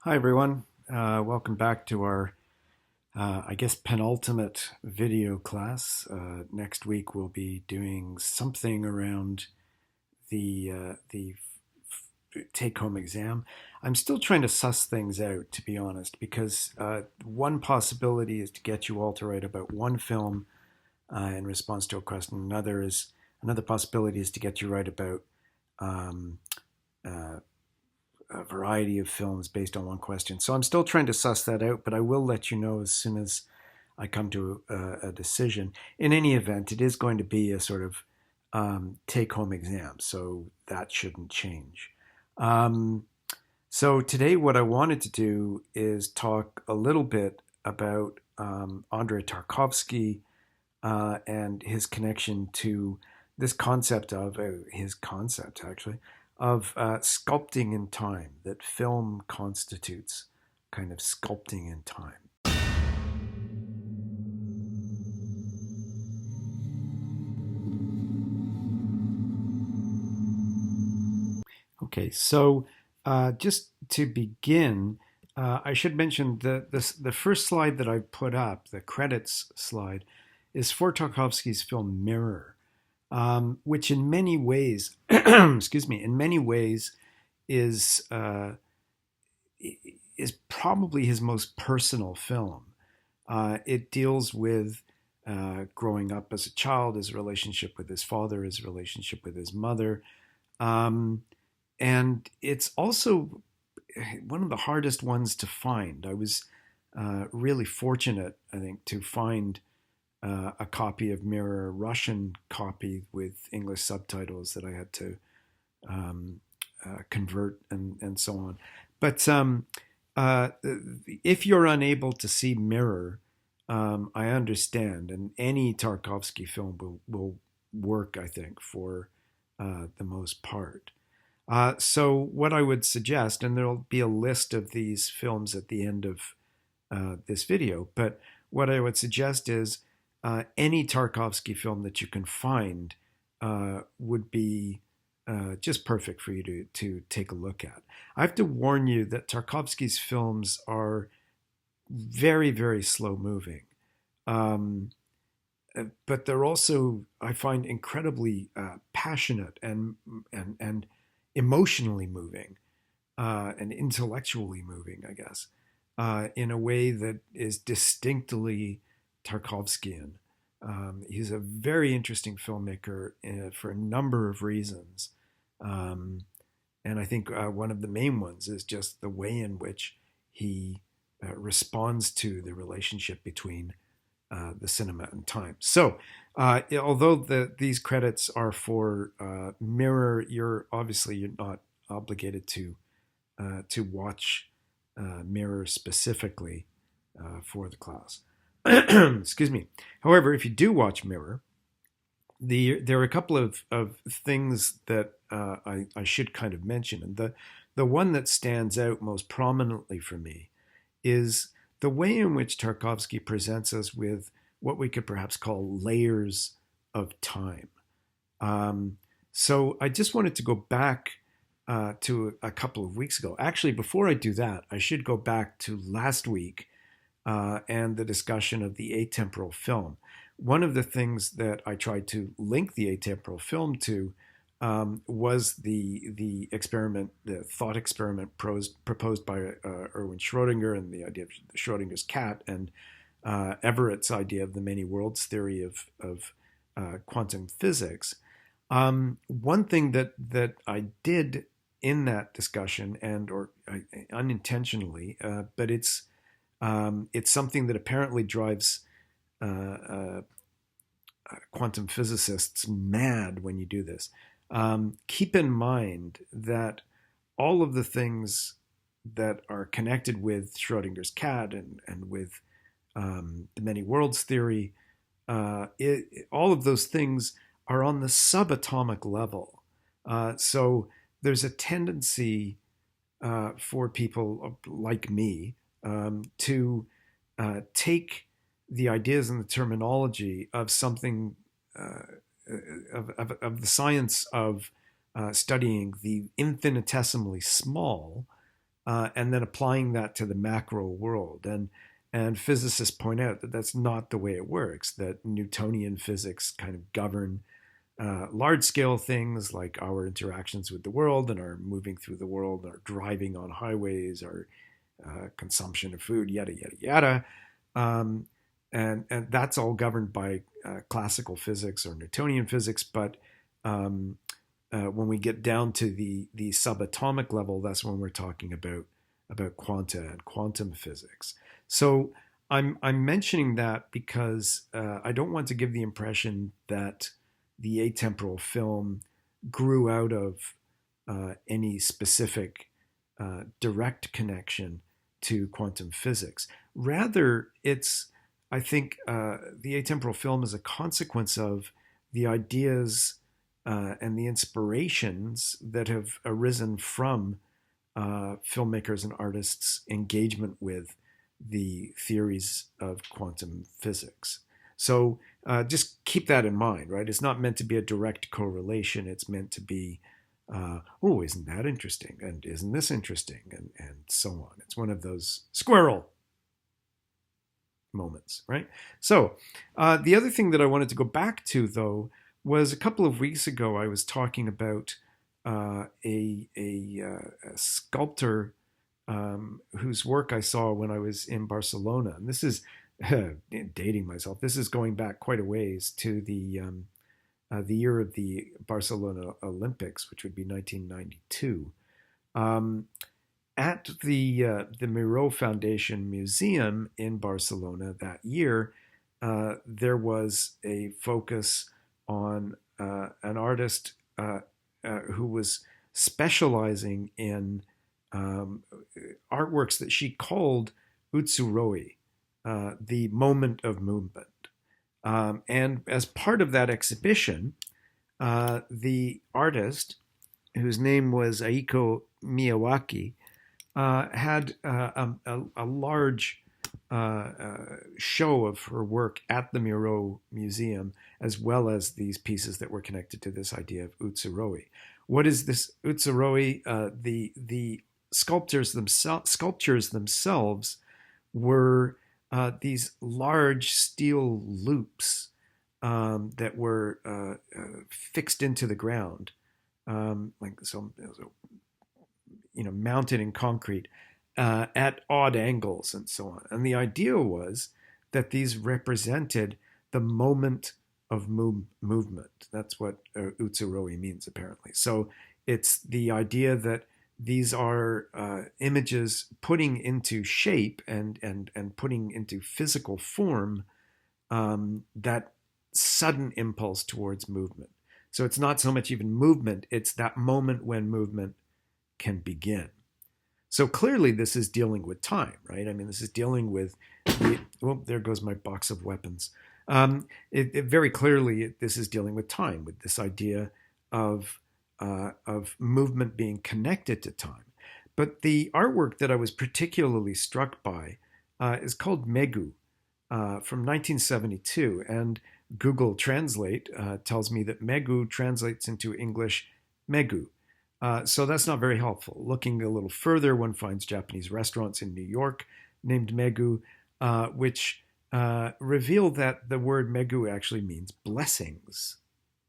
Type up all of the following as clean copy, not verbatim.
Hi, everyone. Welcome back to our, I guess, penultimate video class. Next week, we'll be doing something around the take-home exam. I'm still trying to suss things out, to be honest, because one possibility is to get you all to write about one film in response to a question. Another possibility is to get you write about um, uh, a variety of films based on one question. So I'm still trying to suss that out, but I will let you know as soon as I come to a decision. In any event, it is going to be a sort of take home exam, so that shouldn't change. Um, so today, what I wanted to do is talk a little bit about Andrei Tarkovsky and his connection to this concept of his concept actually of sculpting in time, that film constitutes kind of sculpting in time. Okay, so just to begin, I should mention the first slide that I put up, the credits slide, is for Tarkovsky's film Mirror, which in many ways, excuse me, in many ways is is probably his most personal film. It deals with growing up as a child, his relationship with his father, his relationship with his mother, um, and it's also one of the hardest ones to find. I was really fortunate, I think, to find a copy of Mirror, a Russian copy with English subtitles that I had to um, convert and so on. But uh, if you're unable to see Mirror, I understand, and any Tarkovsky film will work, I think, for the most part. So, what I would suggest, and there'll be a list of these films at the end of this video, but what I would suggest is any Tarkovsky film that you can find would be just perfect for you to take a look at. I have to warn you that Tarkovsky's films are very, very slow moving. Um, but they're also, I find, incredibly passionate and emotionally moving and intellectually moving, I guess, in a way that is distinctly Tarkovskian. He's a very interesting filmmaker for a number of reasons. Um, and I think one of the main ones is just the way in which he responds to the relationship between the cinema and time. So, although these credits are for Mirror, you're not obligated to watch Mirror specifically for the class. Excuse me. However, if you do watch Mirror, there are a couple of things that I should kind of mention, and the one that stands out most prominently for me is the way in which Tarkovsky presents us with what we could perhaps call layers of time. So I just wanted to go back to a couple of weeks ago. Actually, before I do that, I should go back to last week and the discussion of the atemporal film. One of the things that I tried to link the atemporal film to was the experiment, the thought experiment proposed by Erwin Schrödinger, and the idea of Schrödinger's cat, and Everett's idea of the many worlds theory of quantum physics. One thing that I did in that discussion, and or unintentionally, but it's something that apparently drives quantum physicists mad when you do this. Keep in mind that all of the things that are connected with Schrodinger's cat and with the many worlds theory, all of those things are on the subatomic level. So there's a tendency for people like me to take the ideas and the terminology of something of the science of studying the infinitesimally small and then applying that to the macro world. And physicists point out that that's not the way it works, that Newtonian physics kind of govern large scale things like our interactions with the world and our moving through the world, our driving on highways, our consumption of food, yada, yada, yada. Um, and that's all governed by classical physics or Newtonian physics. But when we get down to the subatomic level, that's when we're talking about quanta and quantum physics. So I'm mentioning that because I don't want to give the impression that the atemporal film grew out of any specific direct connection to quantum physics. Rather, I think, the atemporal film is a consequence of the ideas and the inspirations that have arisen from filmmakers and artists' engagement with the theories of quantum physics. So just keep that in mind, right? It's not meant to be a direct correlation. It's meant to be, oh, isn't that interesting? And isn't this interesting? And so on. It's one of those squirrel moments, right? So the other thing that I wanted to go back to, though, was a couple of weeks ago I was talking about a sculptor whose work I saw when I was in Barcelona. And this is dating myself. This is going back quite a ways to the year of the Barcelona Olympics, which would be 1992. At the Miró Foundation Museum in Barcelona that year, there was a focus on an artist who was specializing in artworks that she called utsuroi, the moment of movement. And as part of that exhibition, the artist, whose name was Aiko Miyawaki, had a large show of her work at the Miró Museum, as well as these pieces that were connected to this idea of utsuroi. What is this utsuroi? The sculptures themselves were these large steel loops that were fixed into the ground, mounted in concrete at odd angles and so on. And the idea was that these represented the moment of movement. That's what utsuroi means, apparently. So it's the idea that these are images putting into shape and putting into physical form that sudden impulse towards movement. So it's not so much even movement, it's that moment when movement can begin. So clearly this is dealing with time, right? I mean, this is dealing with, there goes my box of weapons. Very clearly, this is dealing with time, with this idea of movement being connected to time. But the artwork that I was particularly struck by is called Megu from 1972. And Google Translate tells me that Megu translates into English Megu. So that's not very helpful. Looking a little further, one finds Japanese restaurants in New York named Megu, which reveal that the word Megu actually means blessings,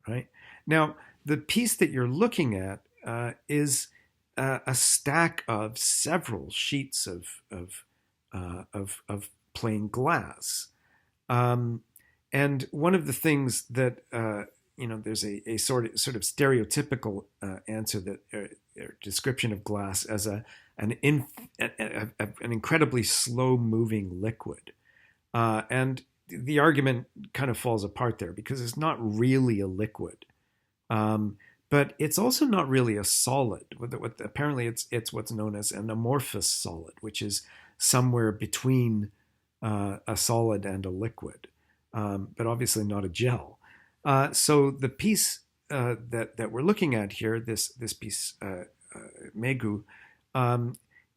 right? Now, the piece that you're looking at is a stack of several sheets of plain glass. And one of the things that there's a sort of stereotypical answer that description of glass as an incredibly slow moving liquid, and the argument kind of falls apart there because it's not really a liquid, but it's also not really a solid. Apparently it's what's known as an amorphous solid, which is somewhere between a solid and a liquid, but obviously not a gel. So the piece that we're looking at here, this piece Megu,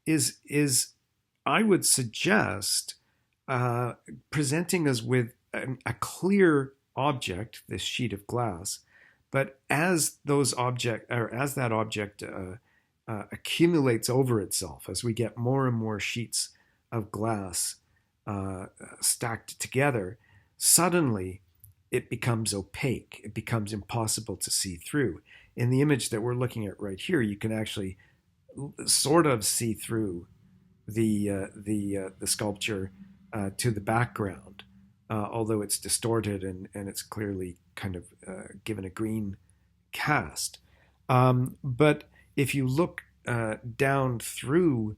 is I would suggest presenting us with a clear object, this sheet of glass, but as that object accumulates over itself as we get more and more sheets of glass stacked together, suddenly it becomes opaque. It becomes impossible to see through. In the image that we're looking at right here, you can actually sort of see through the sculpture to the background, although it's distorted and it's clearly kind of given a green cast. But if you look down through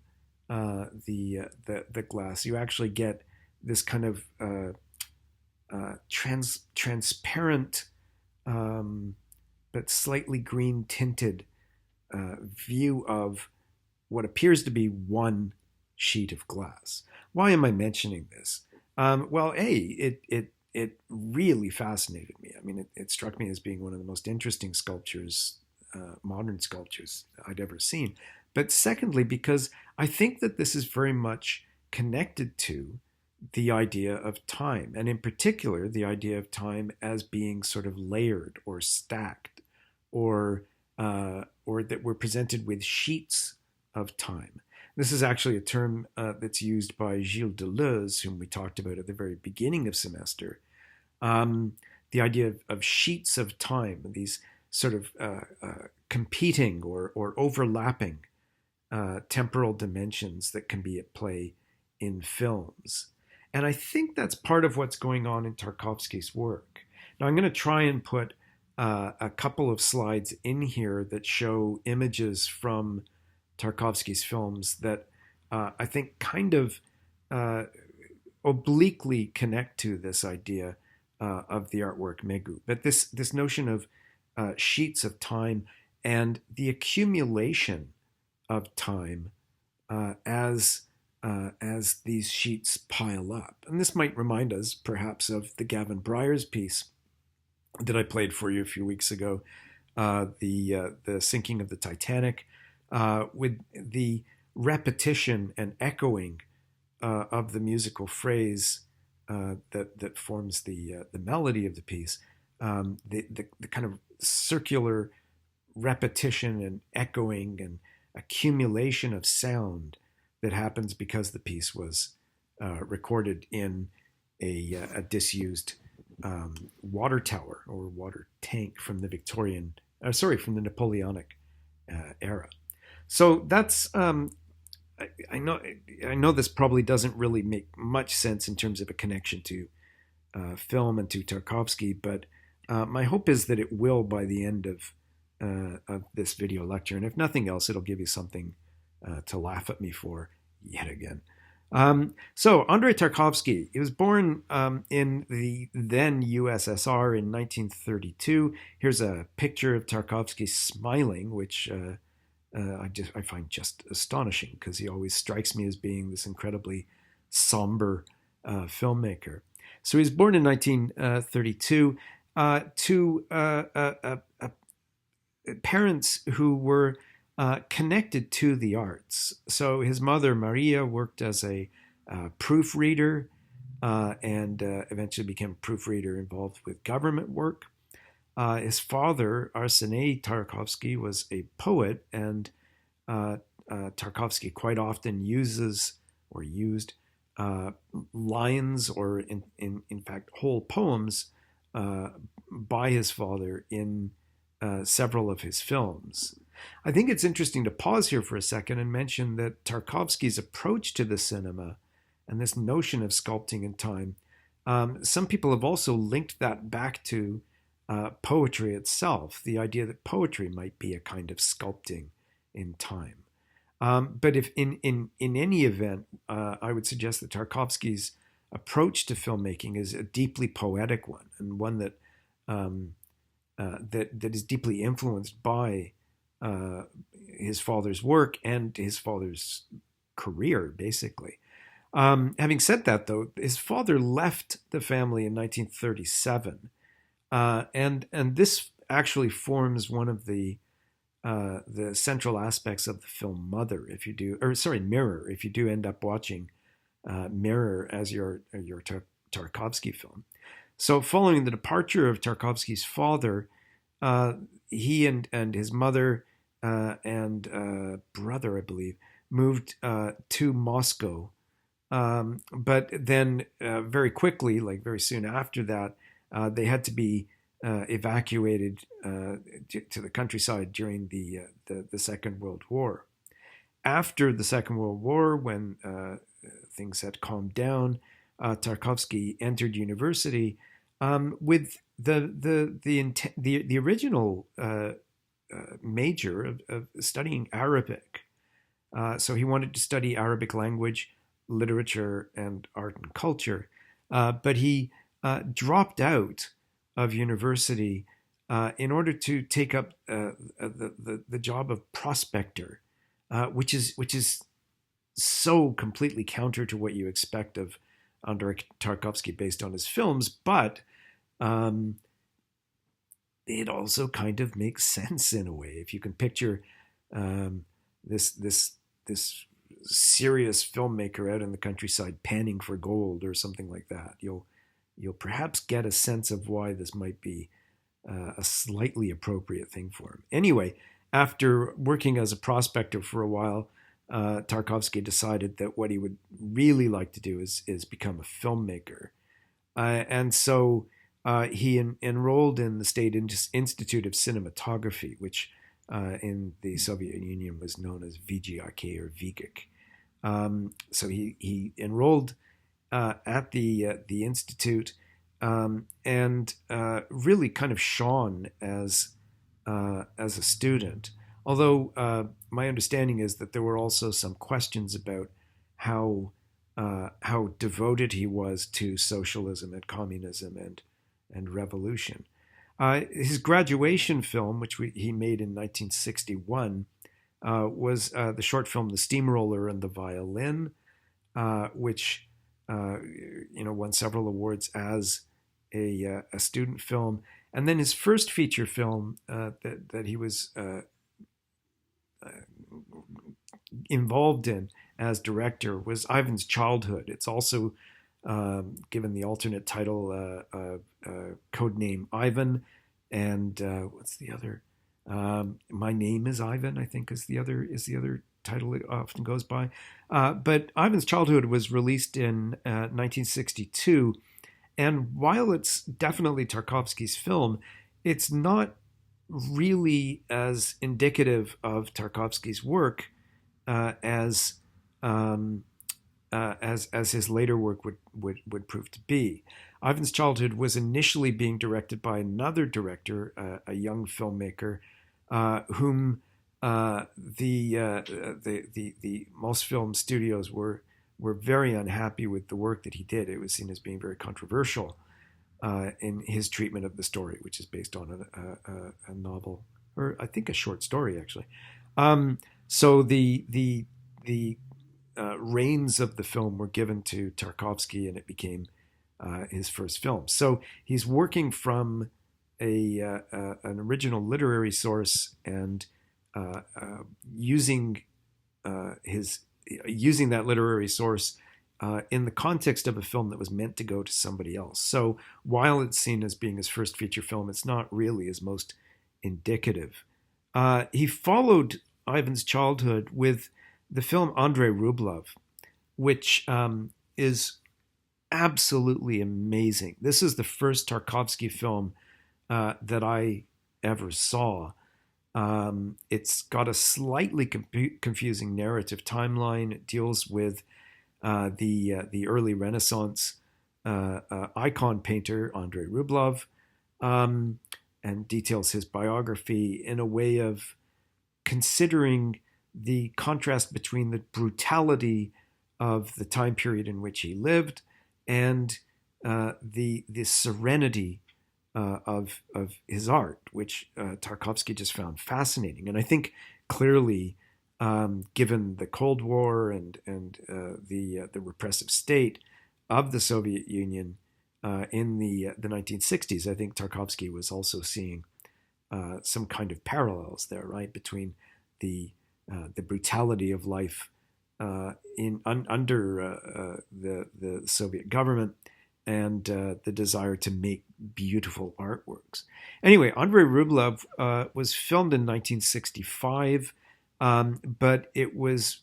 the glass, you actually get this kind of transparent but slightly green tinted view of what appears to be one sheet of glass. Why am I mentioning this? Well, it really fascinated me. I mean, it struck me as being one of the most interesting sculptures, modern sculptures I'd ever seen. But secondly, because I think that this is very much connected to the idea of time, and in particular, the idea of time as being sort of layered or stacked, or that we're presented with sheets of time. This is actually a term that's used by Gilles Deleuze, whom we talked about at the very beginning of semester. The idea of sheets of time, these sort of competing or overlapping temporal dimensions that can be at play in films. And I think that's part of what's going on in Tarkovsky's work. Now, I'm going to try and put a couple of slides in here that show images from Tarkovsky's films that I think kind of obliquely connect to this idea of the artwork Megu. But this notion of sheets of time and the accumulation of time as these sheets pile up. And this might remind us perhaps of the Gavin Bryars piece that I played for you a few weeks ago, the sinking of the Titanic, with the repetition and echoing of the musical phrase that forms the melody of the piece, the kind of circular repetition and echoing and accumulation of sound that happens because the piece was recorded in a disused water tower or water tank from from the Napoleonic era. So that's I know this probably doesn't really make much sense in terms of a connection to film and to Tarkovsky, but my hope is that it will by the end of this video lecture, and if nothing else, it'll give you something to laugh at me for yet again. So Andrei Tarkovsky, he was born in the then USSR in 1932. Here's a picture of Tarkovsky smiling, which I find just astonishing because he always strikes me as being this incredibly somber filmmaker. So he was born in 1932 to parents who were connected to the arts. So his mother, Maria, worked as a proofreader and eventually became a proofreader involved with government work. His father, Arseny Tarkovsky, was a poet, and Tarkovsky quite often used lines or in fact whole poems by his father in several of his films. I think it's interesting to pause here for a second and mention that Tarkovsky's approach to the cinema and this notion of sculpting in time, some people have also linked that back to poetry itself, the idea that poetry might be a kind of sculpting in time. But if in any event, I would suggest that Tarkovsky's approach to filmmaking is a deeply poetic one, and one that that is deeply influenced by his father's work and his father's career, basically. Having said that, though, his father left the family in 1937, and this actually forms one of the central aspects of the film Mother. Mirror. If you do end up watching Mirror as your Tarkovsky film. So, following the departure of Tarkovsky's father, he and his mother and brother, I believe, moved to Moscow. But then very quickly, like very soon after that, they had to be evacuated to the countryside during the Second World War. After the Second World War, when things had calmed down, Tarkovsky entered university with the original major of studying Arabic. So he wanted to study Arabic language, literature, and art and culture, but he dropped out of university in order to take up the job of prospector, which is so completely counter to what you expect of Andrei Tarkovsky based on his films, but um, it also kind of makes sense in a way. If you can picture um, this serious filmmaker out in the countryside panning for gold or something like that, you'll perhaps get a sense of why this might be a slightly appropriate thing for him. Anyway, after working as a prospector for a while, Tarkovsky decided that what he would really like to do is become a filmmaker. And so he enrolled in the State Institute of Cinematography, which in the Soviet Union was known as VGIK or VGIK. So he enrolled at the institute and really kind of shone as a student. Although my understanding is that there were also some questions about how devoted he was to socialism and communism and revolution. His graduation film, which he made in 1961, was the short film "The Steamroller and the Violin," which won several awards as a student film. And then his first feature film that he was involved in as director was Ivan's Childhood. It's also given the alternate title, codename Ivan, and what's the other? My Name is Ivan, I think, is the other title it often goes by. But Ivan's Childhood was released in 1962, and while it's definitely Tarkovsky's film, it's not really as indicative of Tarkovsky's work as as his later work would prove to be. Ivan's Childhood was initially being directed by another director, a young filmmaker, whom the Mosfilm studios were very unhappy with the work that he did. It was seen as being very controversial in his treatment of the story, which is based on a novel, or I think a short story actually. So the reins of the film were given to Tarkovsky, and it became his first film. So he's working from an original literary source and using using that literary source in the context of a film that was meant to go to somebody else. So while it's seen as being his first feature film, it's not really his most indicative. He followed Ivan's Childhood with the film Andrei Rublev, which is absolutely amazing. This is the first Tarkovsky film that I ever saw. It's got a slightly confusing narrative timeline. It deals with the early Renaissance icon painter Andrei Rublev, and details his biography in a way of considering the contrast between the brutality of the time period in which he lived and the serenity of his art, which Tarkovsky just found fascinating. And I think clearly, given the Cold War and the repressive state of the Soviet Union in the 1960s, I think Tarkovsky was also seeing some kind of parallels there, right, between the brutality of life under the Soviet government and the desire to make beautiful artworks. Anyway, Andrei Rublev was filmed in 1965, but it was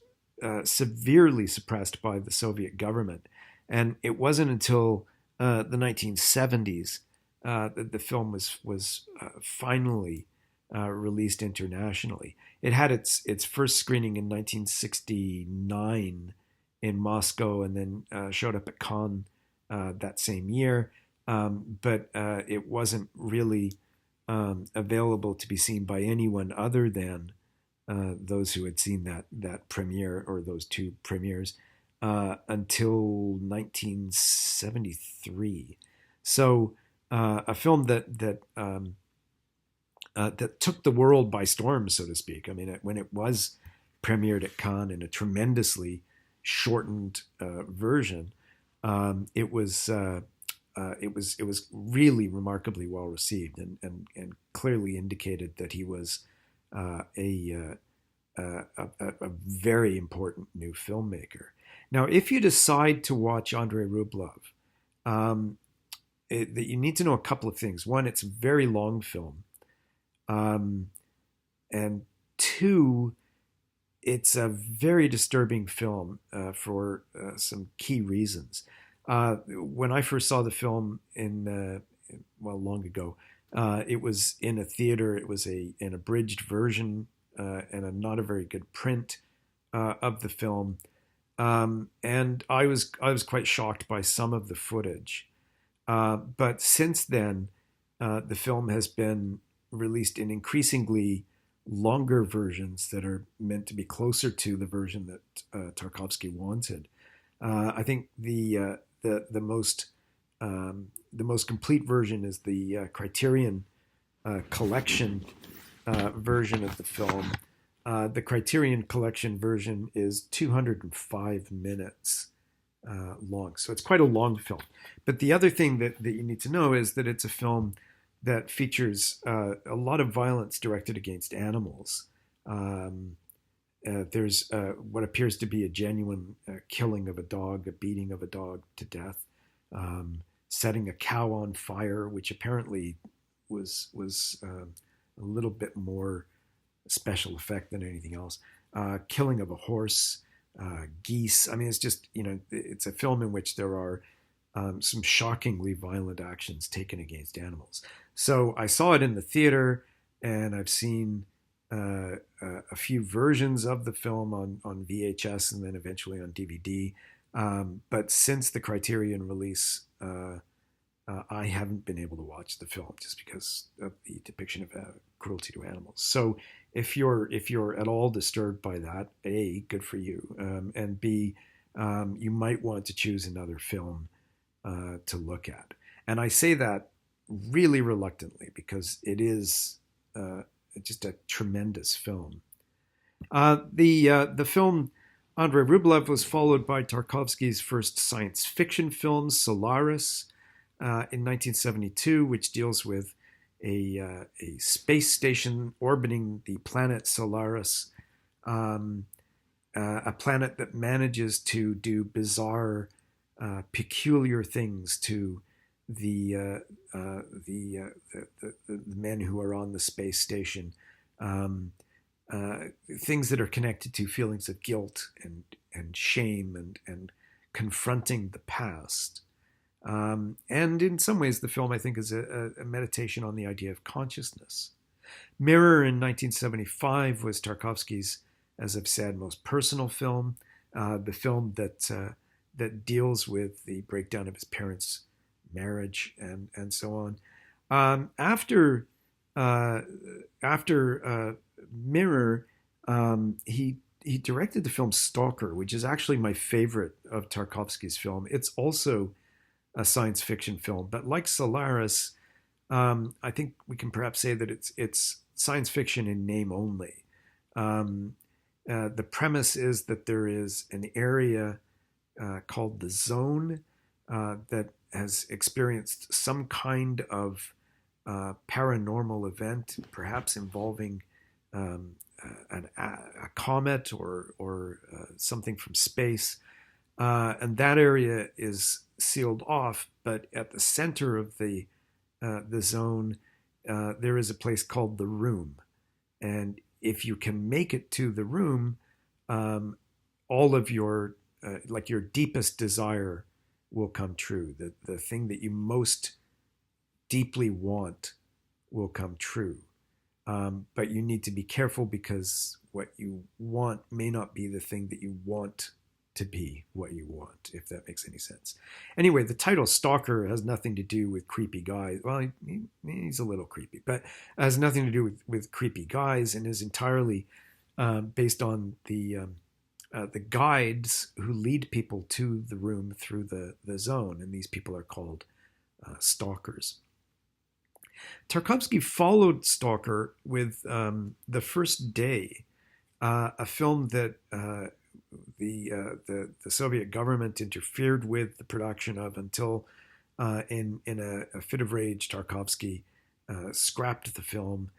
severely suppressed by the Soviet government. And it wasn't until the 1970s that the film was finally released internationally. It had its first screening in 1969 in Moscow, and then showed up at Cannes that same year. But it wasn't really available to be seen by anyone other than those who had seen that premiere, or those two premieres, until 1973. So a film that took the world by storm, so to speak. I mean, when it was premiered at Cannes in a tremendously shortened version, it was really remarkably well received, and clearly indicated that he was a very important new filmmaker. Now, if you decide to watch Andrei Rublev, you need to know a couple of things. One, it's a very long film. And two, it's a very disturbing film for some key reasons. When I first saw the film long ago, it was in a theater. It was an abridged version and not a very good print of the film. And I was quite shocked by some of the footage. But since then, the film has been released in increasingly longer versions that are meant to be closer to the version that Tarkovsky wanted. I think the most complete version is the Criterion Collection version of the film. The Criterion Collection version is 205 minutes long, so it's quite a long film. But the other thing that you need to know is that it's a film that features a lot of violence directed against animals. There's what appears to be a genuine killing of a dog, a beating of a dog to death, setting a cow on fire, which apparently was a little bit more special effect than anything else. Killing of a horse, geese. I mean, it's just, it's a film in which there are some shockingly violent actions taken against animals. So I saw it in the theater, and I've seen a few versions of the film on VHS and then eventually on DVD. But since the Criterion release, I haven't been able to watch the film just because of the depiction of cruelty to animals. So if you're at all disturbed by that, A, good for you, and B, you might want to choose another film to look at. And I say that really reluctantly because it is just a tremendous film. The film Andrei Rublev was followed by Tarkovsky's first science fiction film, Solaris, in 1972, which deals with a space station orbiting the planet Solaris, a planet that manages to do bizarre, peculiar things to the men who are on the space station, things that are connected to feelings of guilt and shame and confronting the past. And in some ways, the film, I think, is a meditation on the idea of consciousness. Mirror in 1975 was Tarkovsky's, as I've said, most personal film, the film that deals with the breakdown of his parents' marriage and so on. After Mirror, he directed the film Stalker, which is actually my favorite of Tarkovsky's film. It's also a science fiction film, but like Solaris, I think we can perhaps say that it's science fiction in name only. The premise is that there is an area called the Zone that has experienced some kind of paranormal event, perhaps involving a comet or something from space. and that area is sealed off. But at the center of the zone, there is a place called the Room, and if you can make it to the Room, um, all of your like your deepest desire will come true. The thing that you most deeply want will come true. But you need to be careful because what you want may not be the thing that you want to be what you want, if that makes any sense. Anyway, the title Stalker has nothing to do with creepy guys. Well, he's a little creepy, but has nothing to do with creepy guys and is entirely based on the guides who lead people to the Room through the zone, and these people are called stalkers. Tarkovsky followed Stalker with The First Day, a film that the Soviet government interfered with the production of until, in a fit of rage, Tarkovsky scrapped the film,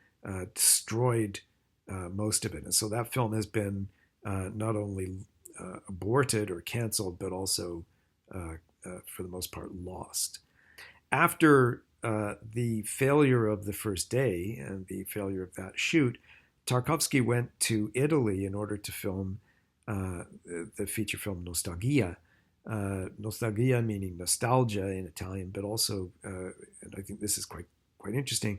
destroyed most of it, and so that film has been not only aborted or canceled, but also, for the most part, lost. After the failure of The First Day and the failure of that shoot, Tarkovsky went to Italy in order to film the feature film Nostalgia. Nostalgia meaning nostalgia in Italian, but also, and I think this is quite interesting,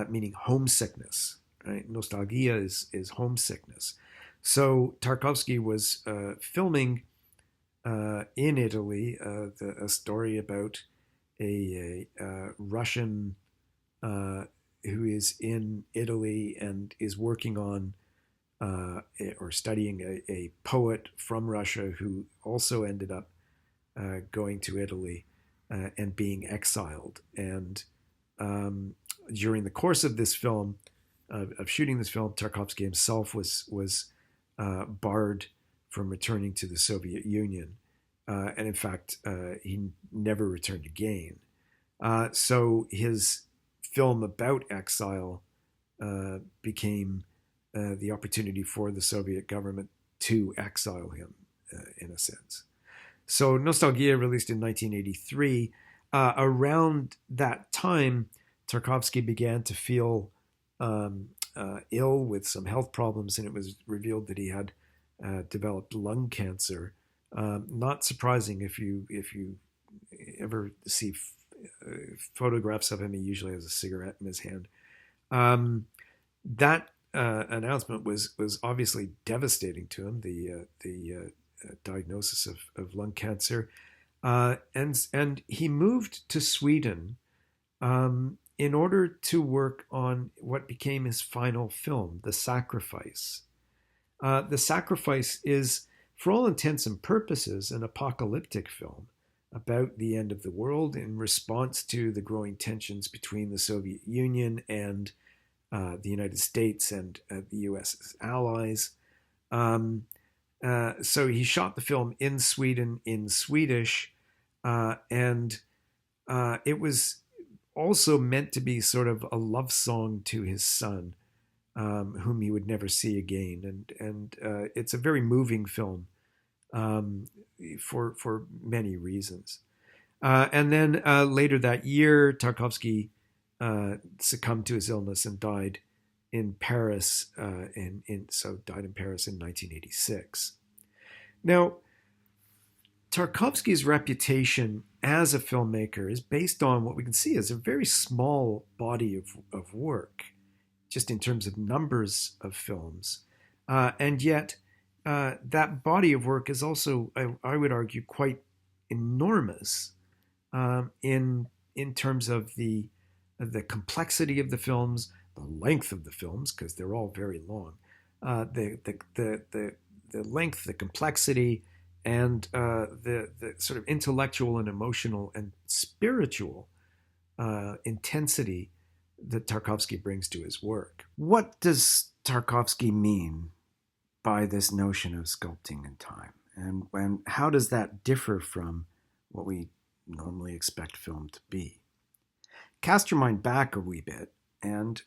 meaning homesickness. Right? Nostalgia is homesickness. So Tarkovsky was filming in Italy a story about a Russian who is in Italy and is working on or studying a poet from Russia who also ended up going to Italy and being exiled. And during the course of this film, of shooting this film, Tarkovsky himself was barred from returning to the Soviet Union. And in fact, he never returned again. So his film about exile became the opportunity for the Soviet government to exile him, in a sense. So Nostalgia, released in 1983, around that time, Tarkovsky began to feel ill with some health problems, and it was revealed that he had developed lung cancer. Not surprising if you ever see photographs of him. He usually has a cigarette in his hand. That announcement was obviously devastating to him. The diagnosis of lung cancer, and he moved to Sweden in order to work on what became his final film, The Sacrifice. The Sacrifice is, for all intents and purposes, an apocalyptic film about the end of the world in response to the growing tensions between the Soviet Union and the United States and the US's allies. So he shot the film in Sweden in Swedish, and it was also meant to be sort of a love song to his son, whom he would never see again. And it's a very moving film for many reasons. And then later that year, Tarkovsky succumbed to his illness and died in Paris, so died in Paris in 1986. Now, Tarkovsky's reputation as a filmmaker is based on what we can see as a very small body of work, just in terms of numbers of films. And yet, that body of work is also, I would argue, quite enormous in terms of the complexity of the films, the length of the films, because they're all very long, the length, the complexity, and the sort of intellectual and emotional and spiritual intensity that Tarkovsky brings to his work. What does Tarkovsky mean by this notion of sculpting in time? And how does that differ from what we normally expect film to be? Cast your mind back a wee bit, and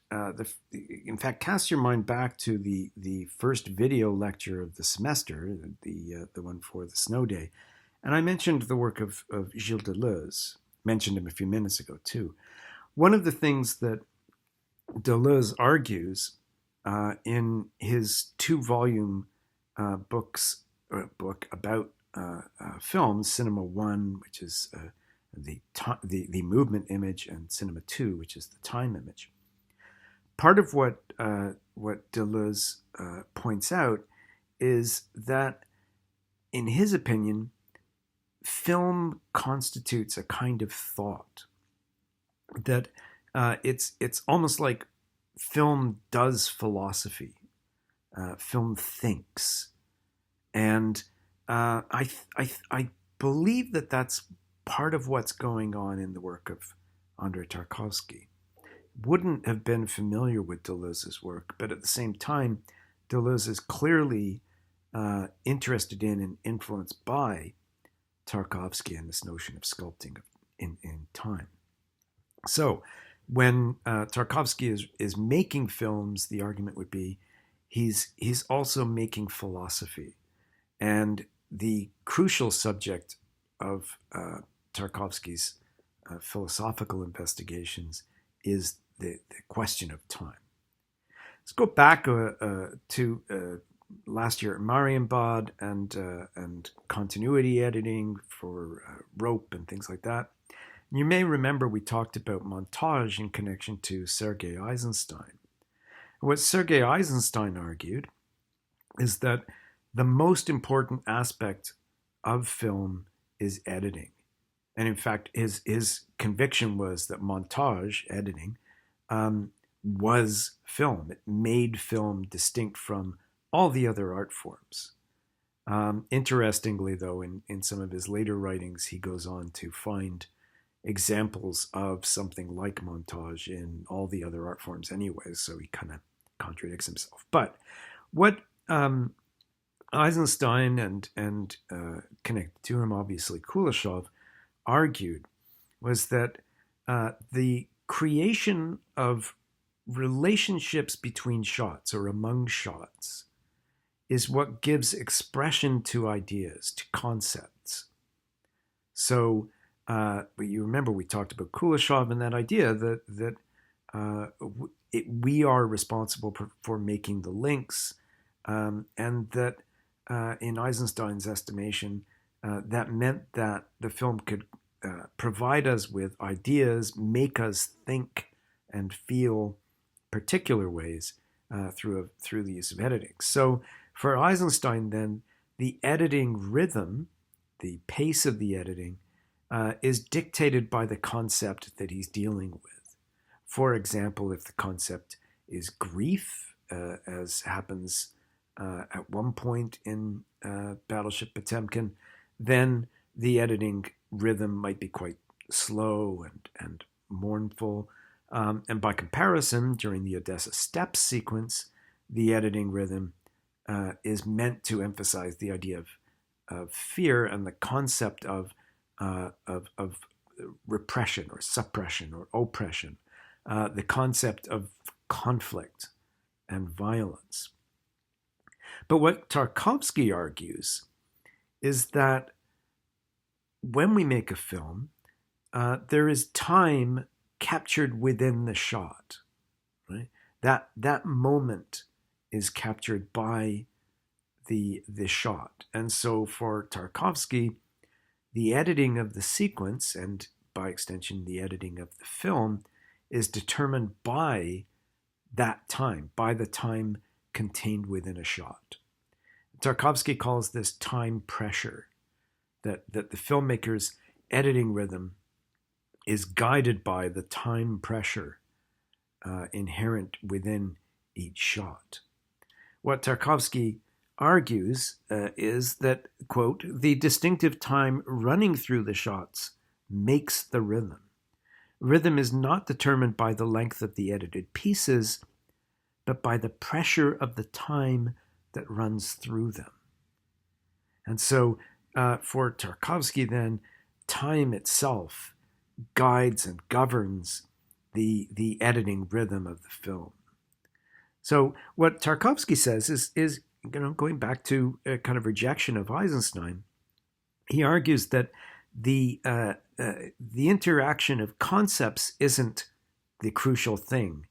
in fact, cast your mind back to the first video lecture of the semester, the one for the snow day, And I mentioned the work of Gilles Deleuze, mentioned him a few minutes ago too. One of the things that Deleuze argues in his 2-volume book about films, Cinema One, which is the movement image, and Cinema Two, which is the time image. Part of what Deleuze points out is that, in his opinion, film constitutes a kind of thought. That it's almost like film does philosophy. Film thinks, and I believe that that's part of what's going on in the work of Andrei Tarkovsky. Wouldn't have been familiar with Deleuze's work, but at the same time, Deleuze is clearly interested in and influenced by Tarkovsky and this notion of sculpting in time. So when Tarkovsky is making films, the argument would be he's also making philosophy. And the crucial subject of Tarkovsky's philosophical investigations is the question of time. Let's go back to last year at Marienbad and continuity editing for rope and things like that. You may remember we talked about montage in connection to Sergei Eisenstein. What Sergei Eisenstein argued is that the most important aspect of film is editing. And in fact, his conviction was that montage, editing, was film. It made film distinct from all the other art forms. Interestingly, though, in some of his later writings, he goes on to find examples of something like montage in all the other art forms anyway, so he kind of contradicts himself. But what Eisenstein and connected to him, obviously, Kuleshov, argued was that the creation of relationships between shots or among shots is what gives expression to ideas, to concepts. So you remember we talked about Kuleshov and that idea that we are responsible for making the links, and that in Eisenstein's estimation, that meant that the film could provide us with ideas, make us think and feel particular ways through the use of editing. So for Eisenstein, then, the editing rhythm, the pace of the editing, is dictated by the concept that he's dealing with. For example, if the concept is grief, as happens at one point in Battleship Potemkin, then the editing rhythm might be quite slow and mournful. And by comparison, during the Odessa Steppes sequence, the editing rhythm is meant to emphasize the idea of fear and the concept of repression or suppression or oppression, the concept of conflict and violence. But what Tarkovsky argues is that when we make a film, there is time captured within the shot, right? That moment is captured by the shot. And so for Tarkovsky, the editing of the sequence, and by extension the editing of the film, is determined by that time, by the time contained within a shot. Tarkovsky calls this time pressure, that the filmmaker's editing rhythm is guided by the time pressure inherent within each shot. What Tarkovsky argues is that, quote, the distinctive time running through the shots makes the rhythm. Rhythm is not determined by the length of the edited pieces, but by the pressure of the time that runs through them. And so for Tarkovsky, then, time itself guides and governs the editing rhythm of the film. So what Tarkovsky says is going back to a kind of rejection of Eisenstein, he argues that the interaction of concepts isn't the crucial thing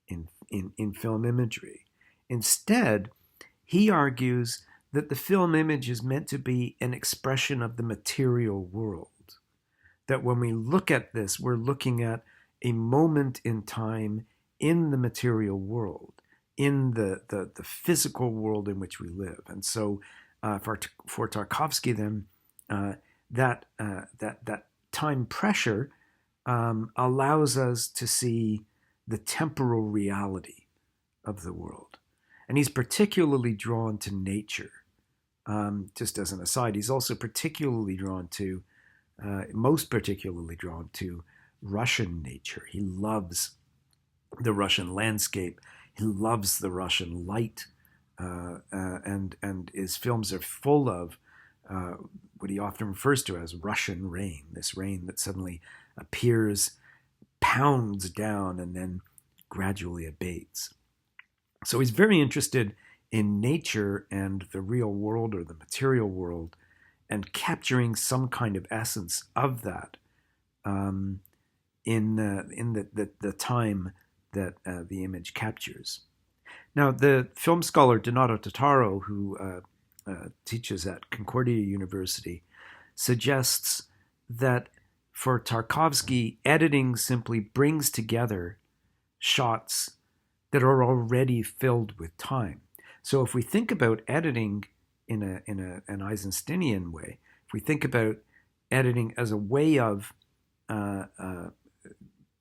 in film imagery. Instead, he argues that the film image is meant to be an expression of the material world. That when we look at this, we're looking at a moment in time in the material world, in the physical world in which we live. And so for Tarkovsky, then, that time pressure allows us to see the temporal reality of the world. And he's particularly drawn to nature. Just as an aside, he's also particularly drawn to, most particularly drawn to Russian nature. He loves the Russian landscape. He loves the Russian light. And his films are full of what he often refers to as Russian rain, this rain that suddenly appears, pounds down, and then gradually abates. So he's very interested in nature and the real world or the material world and capturing some kind of essence of that in the time that the image captures. Now, the film scholar Donato Totaro, who teaches at Concordia University, suggests that for Tarkovsky, editing simply brings together shots that are already filled with time. So if we think about editing in an Eisensteinian way, if we think about editing as a way of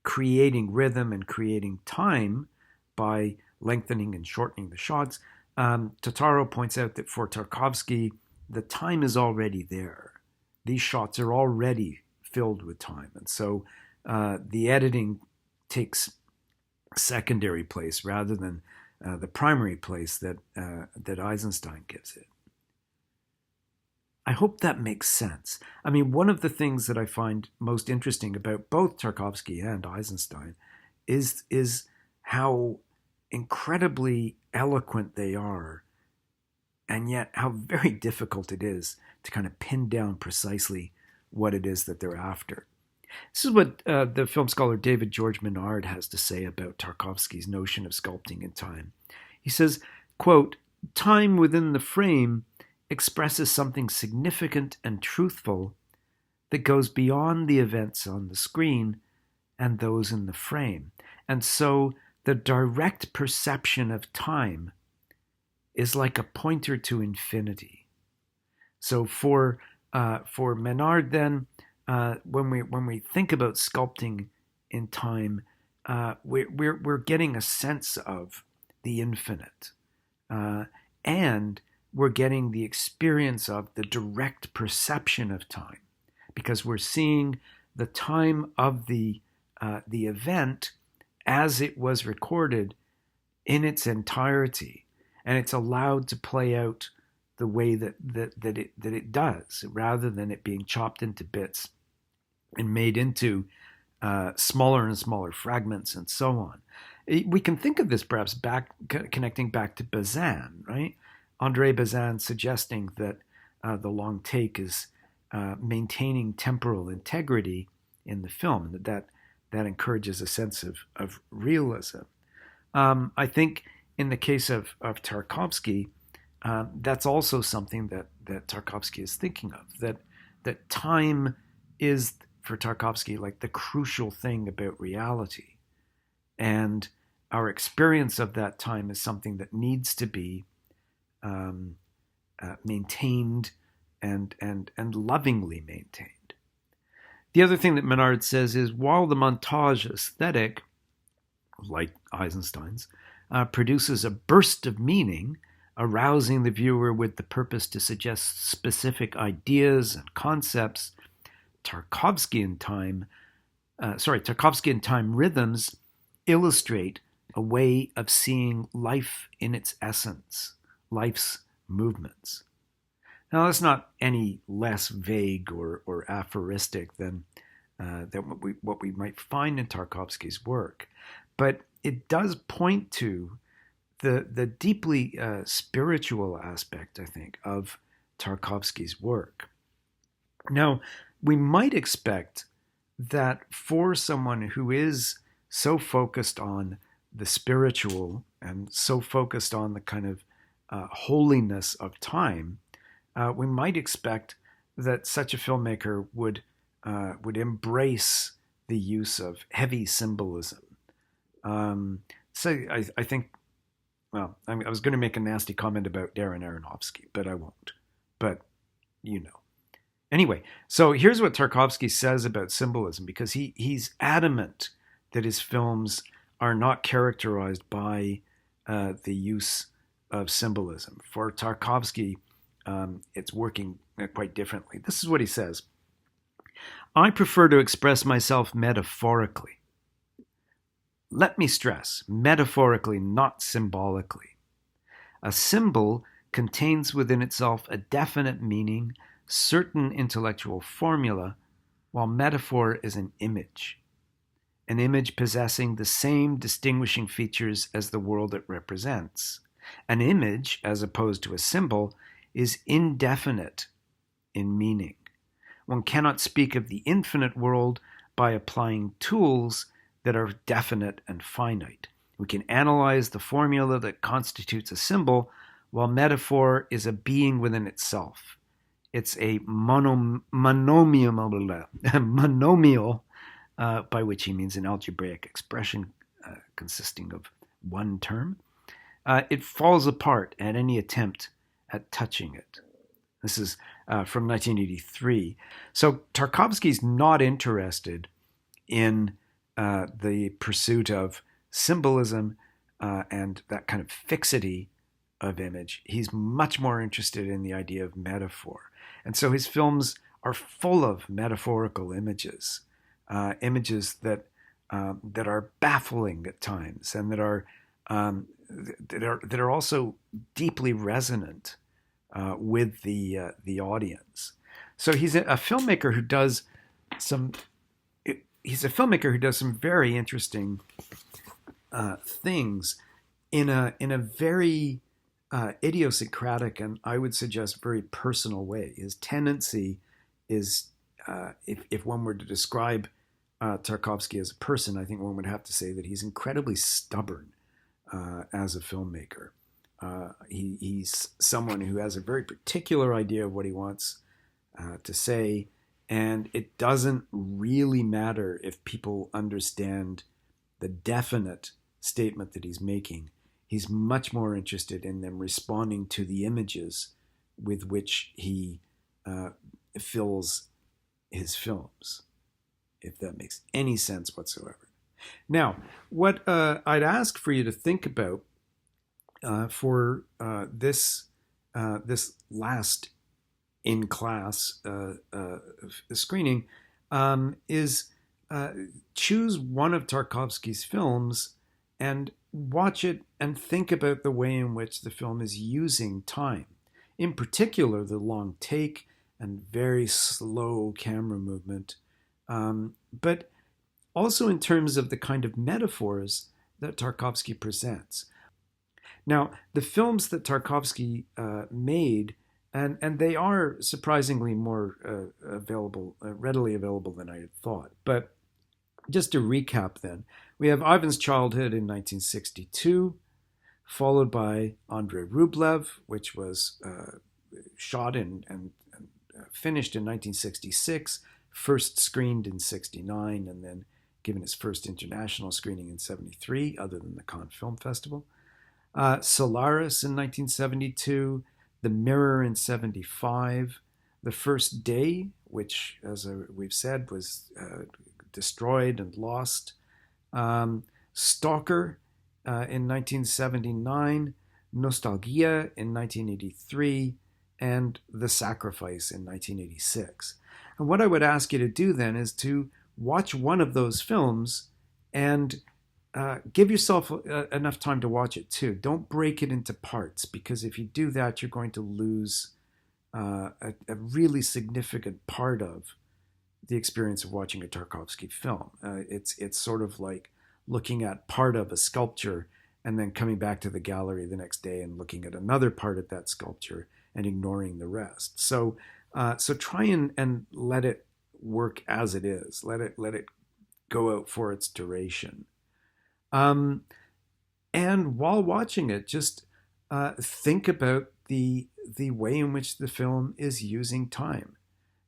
creating rhythm and creating time by lengthening and shortening the shots, Totaro points out that for Tarkovsky, the time is already there. These shots are already filled with time. And so the editing takes secondary place rather than the primary place that Eisenstein gives it. I hope that makes sense. I mean, one of the things that I find most interesting about both Tarkovsky and Eisenstein is how incredibly eloquent they are, and yet how very difficult it is to kind of pin down precisely what it is that they're after. This is what the film scholar David George Menard has to say about Tarkovsky's notion of sculpting in time. He says, quote, "Time within the frame expresses something significant and truthful that goes beyond the events on the screen and those in the frame. And so the direct perception of time is like a pointer to infinity." So for Menard, then, when we think about sculpting in time, we're getting a sense of the infinite, and we're getting the experience of the direct perception of time, because we're seeing the time of the event as it was recorded in its entirety, and it's allowed to play out the way that it does, rather than it being chopped into bits and made into smaller and smaller fragments and so on. We can think of this perhaps connecting back to Bazin, right? André Bazin suggesting that the long take is maintaining temporal integrity in the film, and that encourages a sense of realism. I think in the case of Tarkovsky, that's also something that Tarkovsky is thinking of, that time is, for Tarkovsky, like the crucial thing about reality. And our experience of that time is something that needs to be maintained and lovingly maintained. The other thing that Menard says is, while the montage aesthetic, like Eisenstein's, produces a burst of meaning, arousing the viewer with the purpose to suggest specific ideas and concepts, Tarkovsky in time rhythms illustrate a way of seeing life in its essence, life's movements. Now, that's not any less vague or aphoristic than what we might find in Tarkovsky's work, but it does point to the deeply spiritual aspect, I think, of Tarkovsky's work. Now, we might expect that for someone who is so focused on the spiritual and so focused on the kind of holiness of time, we might expect that such a filmmaker would embrace the use of heavy symbolism. So I think, well, I was going to make a nasty comment about Darren Aronofsky, but I won't. But you know. Anyway, so here's what Tarkovsky says about symbolism, because he's adamant that his films are not characterized by the use of symbolism. For Tarkovsky, it's working quite differently. This is what he says. I prefer to express myself metaphorically. Let me stress, metaphorically, not symbolically. A symbol contains within itself a definite meaning, certain intellectual formula, while metaphor is an image possessing the same distinguishing features as the world it represents. An image, as opposed to a symbol, is indefinite in meaning. One cannot speak of the infinite world by applying tools that are definite and finite. We can analyze the formula that constitutes a symbol, while metaphor is a being within itself. It's a monomial, by which he means an algebraic expression consisting of one term. It falls apart at any attempt at touching it. This is from 1983. So Tarkovsky's not interested in the pursuit of symbolism and that kind of fixity of image. He's much more interested in the idea of metaphor. And so his films are full of metaphorical images, images that are baffling at times, and that are also deeply resonant with the audience. So he's a filmmaker who does some. He's a filmmaker who does some very interesting things in a very idiosyncratic and, I would suggest, very personal way. His tendency is, if one were to describe Tarkovsky as a person, I think one would have to say that he's incredibly stubborn as a filmmaker. He's someone who has a very particular idea of what he wants to say, and it doesn't really matter if people understand the definite statement that he's making. He's much more interested in them responding to the images with which he fills his films, if that makes any sense whatsoever. Now, what I'd ask for you to think about for this last in-class screening is choose one of Tarkovsky's films and watch it and think about the way in which the film is using time. In particular, the long take and very slow camera movement, but also in terms of the kind of metaphors that Tarkovsky presents. Now, the films that Tarkovsky made, and they are surprisingly more readily available than I had thought. But just to recap then, we have Ivan's Childhood in 1962, followed by Andrei Rublev, which was shot and finished in 1966, first screened in 69, and then given its first international screening in 73, other than the Cannes Film Festival. Solaris in 1972, The Mirror in 75, The First Day, which, as we've said, was destroyed and lost, Stalker in 1979, Nostalgia in 1983, and The Sacrifice in 1986. And what I would ask you to do then is to watch one of those films and give yourself enough time to watch it too. Don't break it into parts, because if you do that, you're going to lose a really significant part of the experience of watching a Tarkovsky film. It's sort of like looking at part of a sculpture and then coming back to the gallery the next day and looking at another part of that sculpture and ignoring the rest. So So try and let it work as it is. Let it go out for its duration. Um, and while watching it, just think about the way in which the film is using time.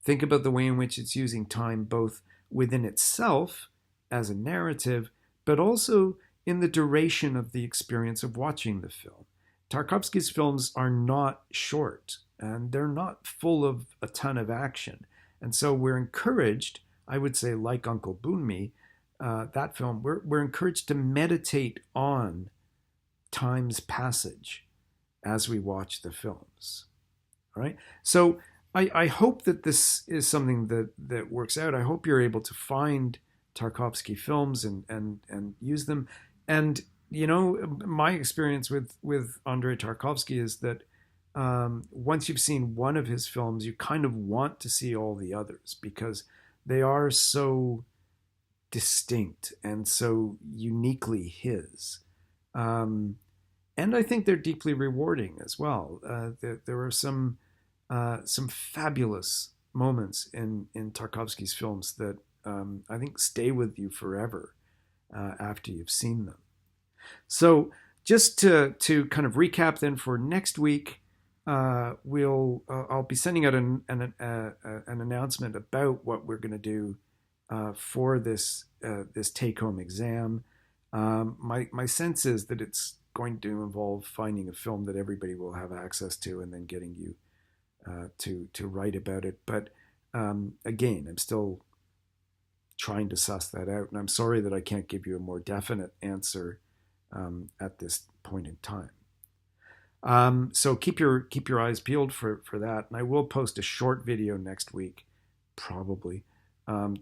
Think about the way in which it's using time both within itself as a narrative, but also in the duration of the experience of watching the film. Tarkovsky's films are not short and they're not full of a ton of action. And so we're encouraged, I would say, like Uncle Boonmee, that film, we're encouraged to meditate on time's passage as we watch the films. All right. So I hope that this is something that works out. I hope you're able to find Tarkovsky films and use them. And you know, my experience with Andrei Tarkovsky is that once you've seen one of his films, you kind of want to see all the others because they are so distinct and so uniquely his. Um, and I think they're deeply rewarding as well. There are some fabulous moments in Tarkovsky's films that I think stay with you forever after you've seen them. So just to kind of recap then for next week, I'll be sending out an announcement about what we're going to do for this take home exam. My sense is that it's going to involve finding a film that everybody will have access to and then getting you to write about it. But again, I'm still trying to suss that out, and I'm sorry that I can't give you a more definite answer at this point in time. So keep your eyes peeled for that, and I will post a short video next week, probably,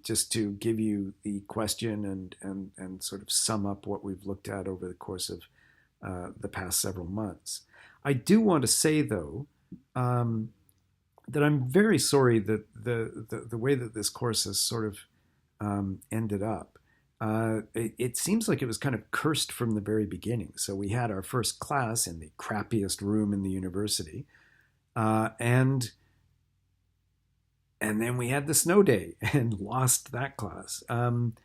just to give you the question and sort of sum up what we've looked at over the course of the past several months. I do want to say though that I'm very sorry that the way that this course has sort of ended up. It seems like it was kind of cursed from the very beginning. So we had our first class in the crappiest room in the university, and then we had the snow day and lost that class. And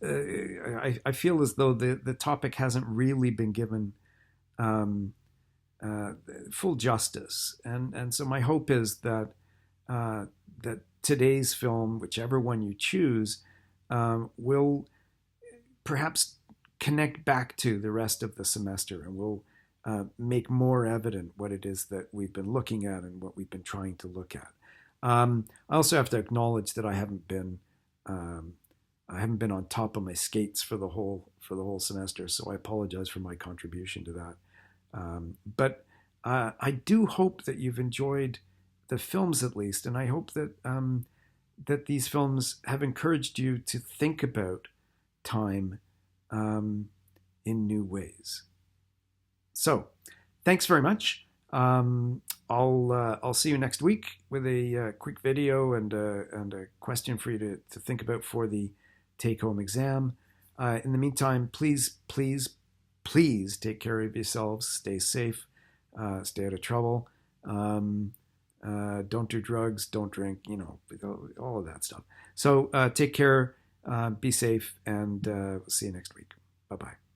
I feel as though the topic hasn't really been given full justice. And so my hope is that that today's film, whichever one you choose, will perhaps connect back to the rest of the semester and will make more evident what it is that we've been looking at and what we've been trying to look at. I also have to acknowledge that I haven't been on top of my skates for the whole semester, so I apologize for my contribution to that. But I do hope that you've enjoyed the films at least, and I hope that that these films have encouraged you to think about time in new ways. So, thanks very much. I'll see you next week with a quick video and a question for you to think about for the take-home exam. In the meantime, please take care of yourselves. Stay safe. Stay out of trouble. Don't do drugs. Don't drink. You know, all of that stuff. So take care. Be safe, and see you next week. Bye bye.